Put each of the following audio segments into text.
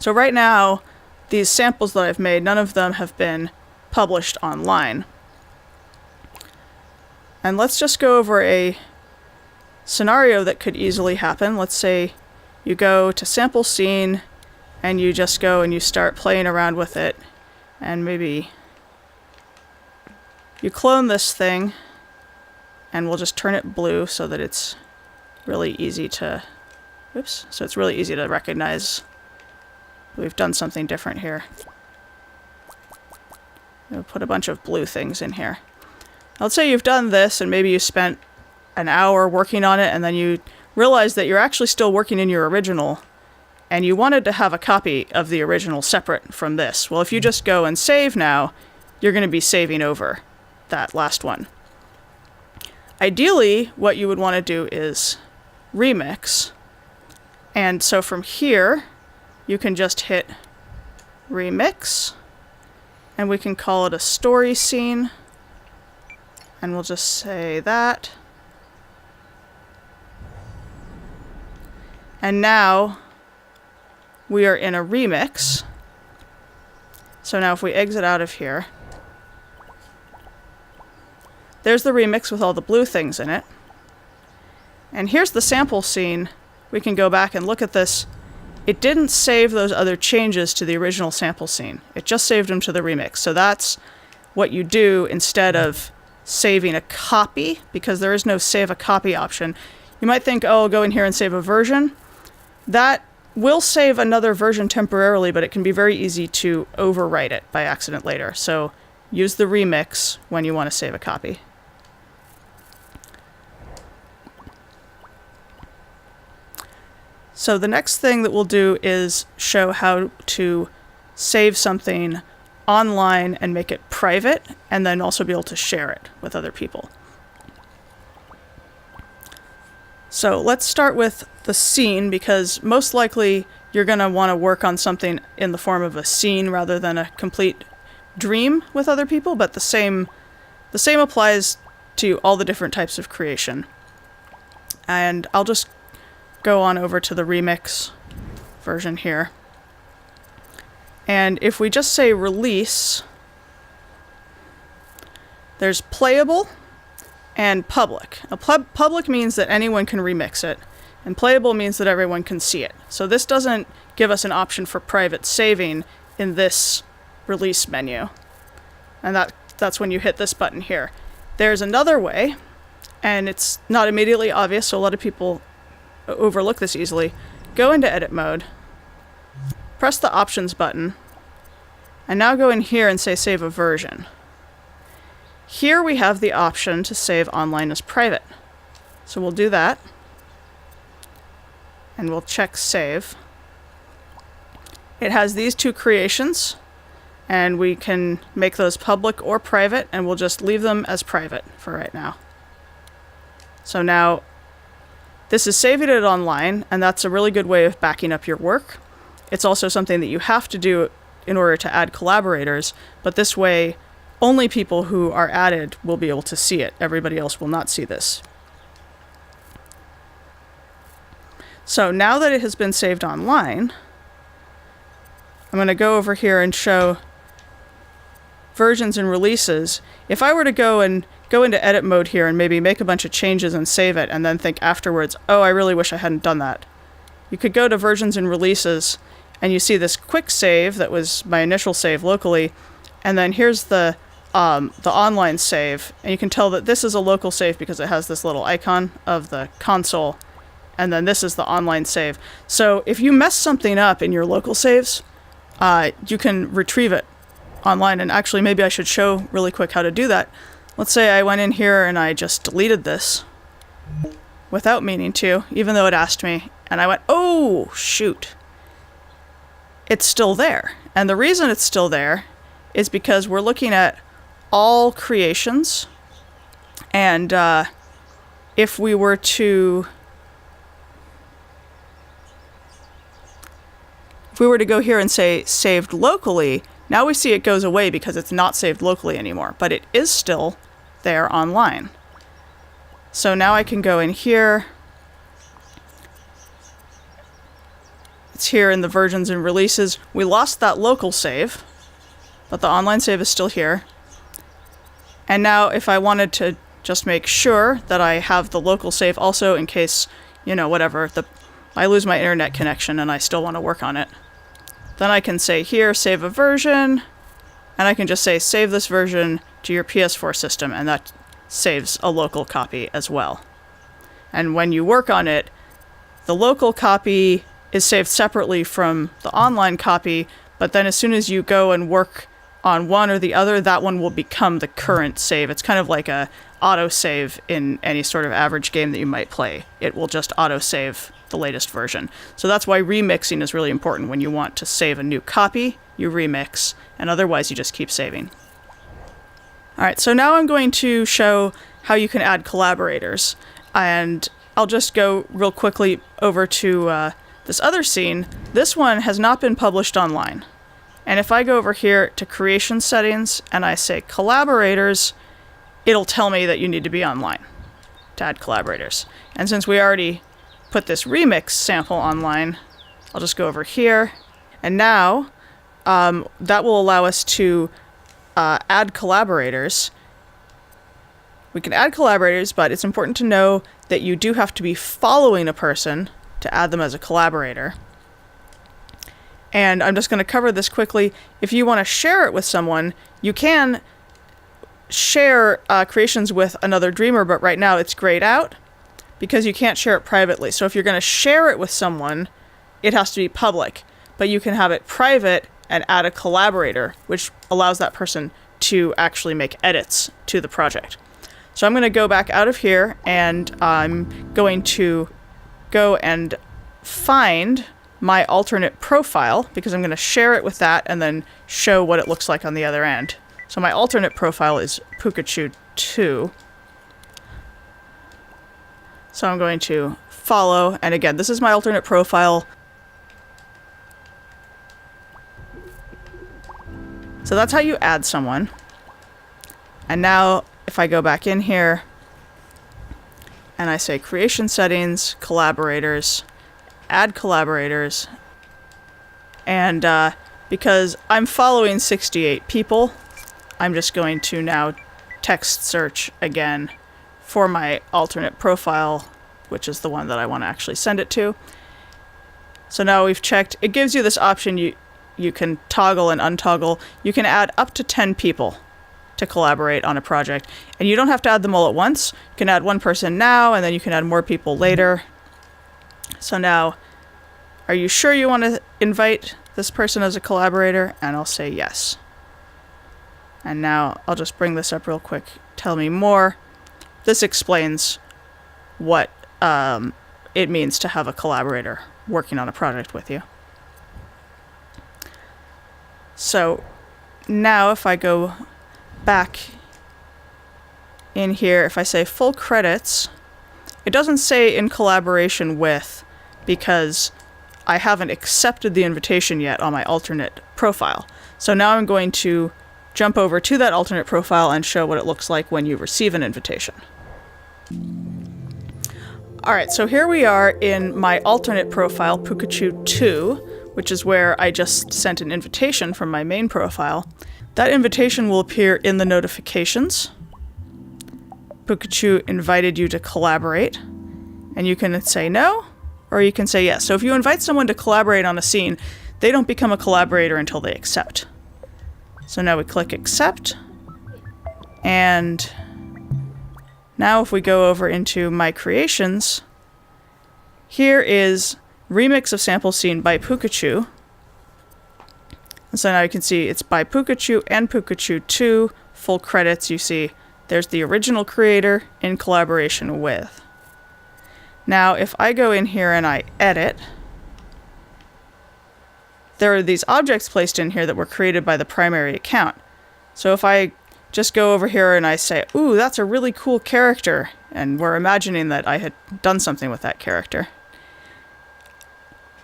So right now, these samples that I've made, none of them have been published online. And let's just go over a scenario that could easily happen. Let's say you go to sample scene and you just go and you start playing around with it, and maybe you clone this thing, and we'll just turn it blue so that it's really easy to, oops, so it's really easy to recognize we've done something different here. We'll put a bunch of blue things in here. Let's say you've done this and maybe you spent an hour working on it, and then you realize that you're actually still working in your original and you wanted to have a copy of the original separate from this. Well, if you just go and save now, you're going to be saving over that last one. Ideally, what you would want to do is remix. And so from here, you can just hit remix, and we can call it a story scene. And we'll just say that. And now we are in a remix. So now if we exit out of here, there's the remix with all the blue things in it. And here's the sample scene. We can go back and look at this. It didn't save those other changes to the original sample scene. It just saved them to the remix. So that's what you do instead of saving a copy, because there is no save a copy option. You might think, oh, I'll go in here and save a version. That will save another version temporarily, but it can be very easy to overwrite it by accident later. So use the remix when you want to save a copy. So the next thing that we'll do is show how to save something online and make it private, and then also be able to share it with other people. So let's start with the scene, because most likely you're going to want to work on something in the form of a scene rather than a complete dream with other people, but the same applies to all the different types of creation. And I'll just go on over to the remix version here. And if we just say release, there's playable and public. Public means that anyone can remix it, and playable means that everyone can see it. So this doesn't give us an option for private saving in this release menu. And that's when you hit this button here. There's another way, and it's not immediately obvious, so a lot of people overlook this easily. Go into edit mode, press the options button, and now go in here and say save a version. Here we have the option to save online as private. So we'll do that, and we'll check save. It has these two creations, and we can make those public or private, and we'll just leave them as private for right now. So now this is saving it online, and that's a really good way of backing up your work. It's also something that you have to do in order to add collaborators, but this way only people who are added will be able to see it. Everybody else will not see this. So now that it has been saved online, I'm going to go over here and show versions and releases. If I were to go into edit mode here and maybe make a bunch of changes and save it, and then think afterwards, oh, I really wish I hadn't done that. You could go to versions and releases, and you see this quick save that was my initial save locally, and then here's the online save, and you can tell that this is a local save because it has this little icon of the console, and then this is the online save. So if you mess something up in your local saves, you can retrieve it online, and actually maybe I should show really quick how to do that. Let's say I went in here and I just deleted this without meaning to, even though it asked me, and I went, oh, shoot. It's still there. And the reason it's still there is because we're looking at all creations, and if we were to go here and say saved locally, now we see it goes away because it's not saved locally anymore, but it is still there online. So now I can go in here. it's here in the versions and releases. We lost that local save, but the online save is still here. And now if I wanted to just make sure that I have the local save also in case, you know, whatever, I lose my internet connection and I still want to work on it, then I can say here, save a version, and I can just say save this version to your PS4 system, and that saves a local copy as well. And when you work on it, the local copy is saved separately from the online copy, but then as soon as you go and work on one or the other, that one will become the current save. It's kind of like a autosave in any sort of average game that you might play. It will just autosave the latest version. So that's why remixing is really important. When you want to save a new copy, you remix, and otherwise you just keep saving. All right, so now I'm going to show how you can add collaborators. And I'll just go real quickly over to this other scene. This one has not been published online. And if I go over here to creation settings and I say collaborators, it'll tell me that you need to be online to add collaborators. And since we already put this remix sample online, I'll just go over here. And now that will allow us to add collaborators. We can add collaborators, but it's important to know that you do have to be following a person to add them as a collaborator. And I'm just going to cover this quickly. If you want to share it with someone, you can share creations with another dreamer, but right now it's grayed out because you can't share it privately. So if you're going to share it with someone, it has to be public, but you can have it private and add a collaborator, which allows that person to actually make edits to the project. So I'm going to go back out of here, and I'm going to go and find my alternate profile, because I'm going to share it with that and then show what it looks like on the other end. So my alternate profile is Pooka 2. So I'm going to follow, and again, this is my alternate profile. So that's how you add someone. And now if I go back in here and I say creation settings, collaborators, add collaborators, and because I'm following 68 people, I'm just going to now text search again for my alternate profile, which is the one that I want to actually send it to. So now we've checked. It gives you this option. You can toggle and untoggle. You can add up to 10 people to collaborate on a project, and you don't have to add them all at once. You can add one person now, and then you can add more people later. So now, are you sure you want to invite this person as a collaborator? And I'll say yes. And now I'll just bring this up real quick. Tell me more. This explains what it means to have a collaborator working on a project with you. So now if I go back in here, if I say full credits, it doesn't say in collaboration with, because I haven't accepted the invitation yet on my alternate profile. So now I'm going to jump over to that alternate profile and show what it looks like when you receive an invitation. Alright, so here we are in my alternate profile, Pooka 2, which is where I just sent an invitation from my main profile. That invitation will appear in the notifications. Pooka invited you to collaborate, and you can say no, or you can say yes. So if you invite someone to collaborate on a scene, they don't become a collaborator until they accept. So now we click accept, and now if we go over into my creations, here is remix of sample scene by Pooka. And so now you can see it's by Pooka and Pooka 2, full credits. You see there's the original creator in collaboration with. Now if I go in here and I edit, there are these objects placed in here that were created by the primary account. So if I just go over here and I say, ooh, that's a really cool character, and we're imagining that I had done something with that character.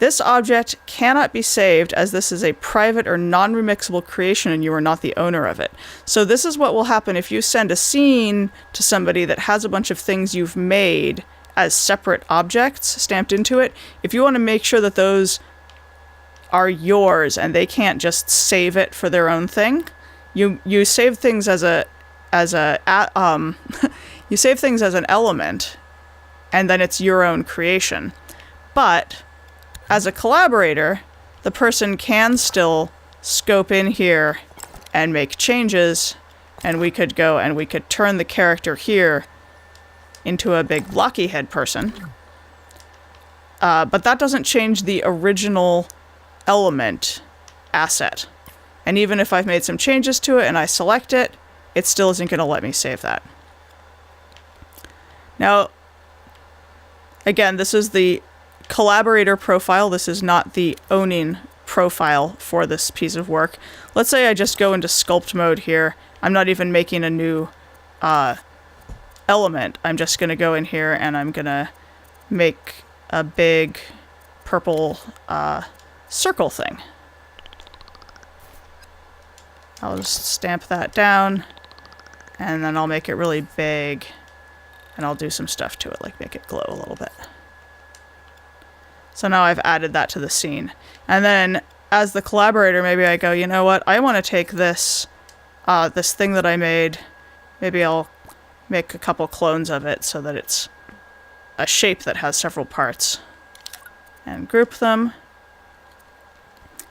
This object cannot be saved as this is a private or non-remixable creation and you are not the owner of it. So this is what will happen if you send a scene to somebody that has a bunch of things you've made as separate objects stamped into it. If you want to make sure that those are yours, and they can't just save it for their own thing. You save things as you save things as an element, and then it's your own creation. But as a collaborator, the person can still scope in here and make changes, and we could go and we could turn the character here into a big blocky head person. But that doesn't change the original element asset. And even if I've made some changes to it and I select it, it still isn't going to let me save that. Now, again, this is the collaborator profile. This is not the owning profile for this piece of work. Let's say I just go into sculpt mode here. I'm not even making a new element. I'm just going to go in here and I'm going to make a big purple circle thing. I'll just stamp that down, and then I'll make it really big, and I'll do some stuff to it, like make it glow a little bit. So now I've added that to the scene. And then as the collaborator, maybe I go, you know what, I want to take this this thing that I made, maybe I'll make a couple clones of it so that it's a shape that has several parts, and group them.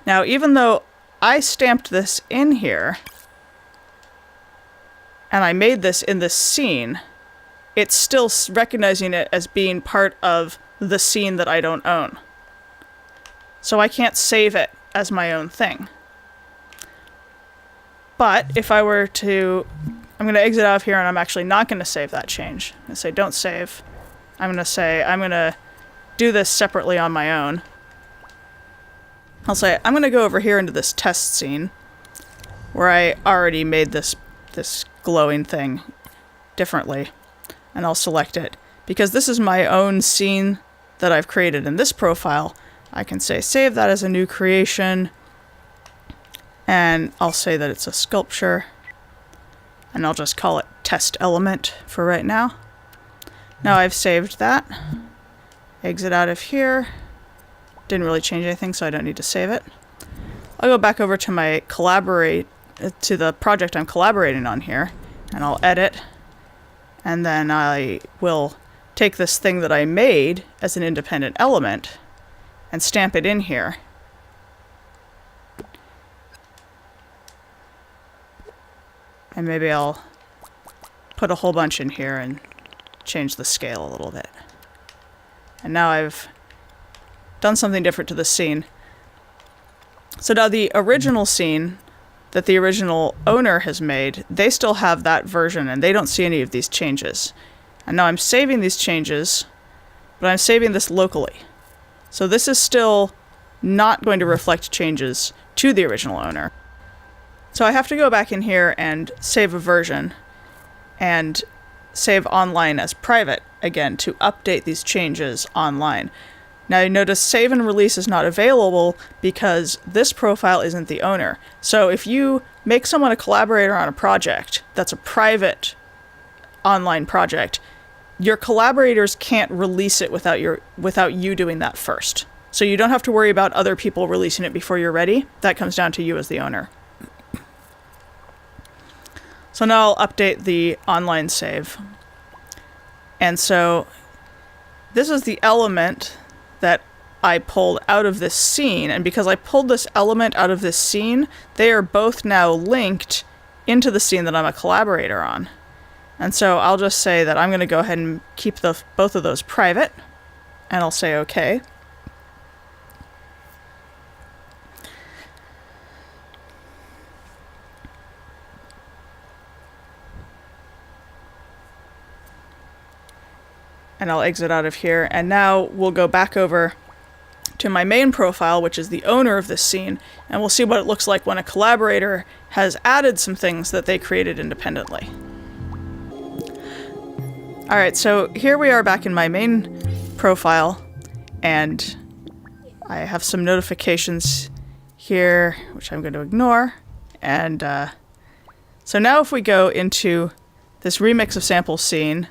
Now, even though I stamped this in here, and I made this in this scene, it's still recognizing it as being part of the scene that I don't own. So I can't save it as my own thing. But if I were to, I'm going to exit out of here, and I'm actually not going to save that change. I'm going to say don't save. I'm going to say I'm going to do this separately on my own. I'll say I'm going to go over here into this test scene where I already made this glowing thing differently, and I'll select it. Because this is my own scene that I've created in this profile, I can say save that as a new creation, and I'll say that it's a sculpture, and I'll just call it test element for right now. Now I've saved that. Exit out of here. Didn't really change anything, so I don't need to save it. I'll go back over to my to the project I'm collaborating on here, and I'll edit, and then I will take this thing that I made as an independent element and stamp it in here. And maybe I'll put a whole bunch in here and change the scale a little bit. And now I've done something different to the scene. So now the original scene that the original owner has made, they still have that version and they don't see any of these changes. And now I'm saving these changes, but I'm saving this locally. So this is still not going to reflect changes to the original owner. So I have to go back in here and save a version and save online as private again to update these changes online. Now you notice save and release is not available because this profile isn't the owner. So if you make someone a collaborator on a project that's a private online project, your collaborators can't release it without you doing that first. So you don't have to worry about other people releasing it before you're ready. That comes down to you as the owner. So now I'll update the online save. And so this is the element that I pulled out of this scene, and because I pulled this element out of this scene, they are both now linked into the scene that I'm a collaborator on. And so I'll just say that I'm going to go ahead and keep both of those private, and I'll say OK. And I'll exit out of here, and now we'll go back over to my main profile, which is the owner of this scene, and we'll see what it looks like when a collaborator has added some things that they created independently. Alright, so here we are back in my main profile, and I have some notifications here, which I'm going to ignore, and so now if we go into this remix of samples scene,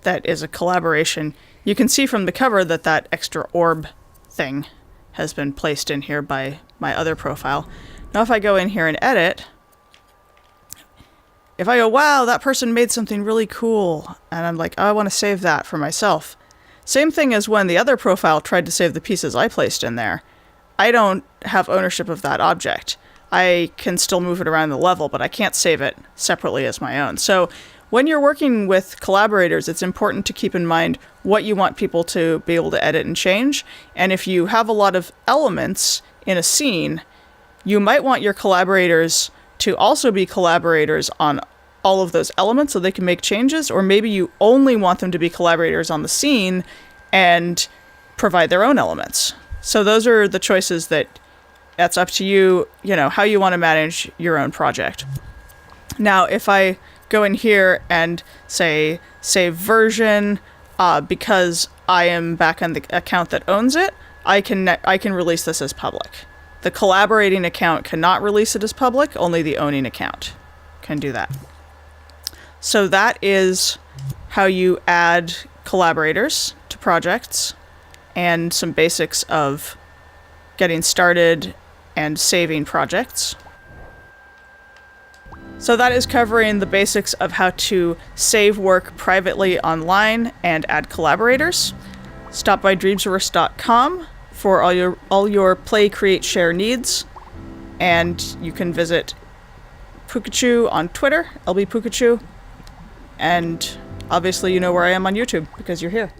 that is a collaboration, you can see from the cover that that extra orb thing has been placed in here by my other profile. Now if I go in here and edit, if I go, wow, that person made something really cool, and I'm like, oh, I want to save that for myself. Same thing as when the other profile tried to save the pieces I placed in there. I don't have ownership of that object. I can still move it around the level, but I can't save it separately as my own. So when you're working with collaborators, it's important to keep in mind what you want people to be able to edit and change. And if you have a lot of elements in a scene, you might want your collaborators to also be collaborators on all of those elements so they can make changes, or maybe you only want them to be collaborators on the scene and provide their own elements. So those are the choices that's up to you, how you want to manage your own project. Now, if I go in here and say save version, because I am back on the account that owns it, I can release this as public. The collaborating account cannot release it as public, only the owning account can do that. So that is how you add collaborators to projects and some basics of getting started and saving projects. So that is covering the basics of how to save work privately online and add collaborators. Stop by dreamsverse.com for all your play, create, share needs, and you can visit Pookachu on Twitter, LB Pookachu, and obviously you know where I am on YouTube because you're here.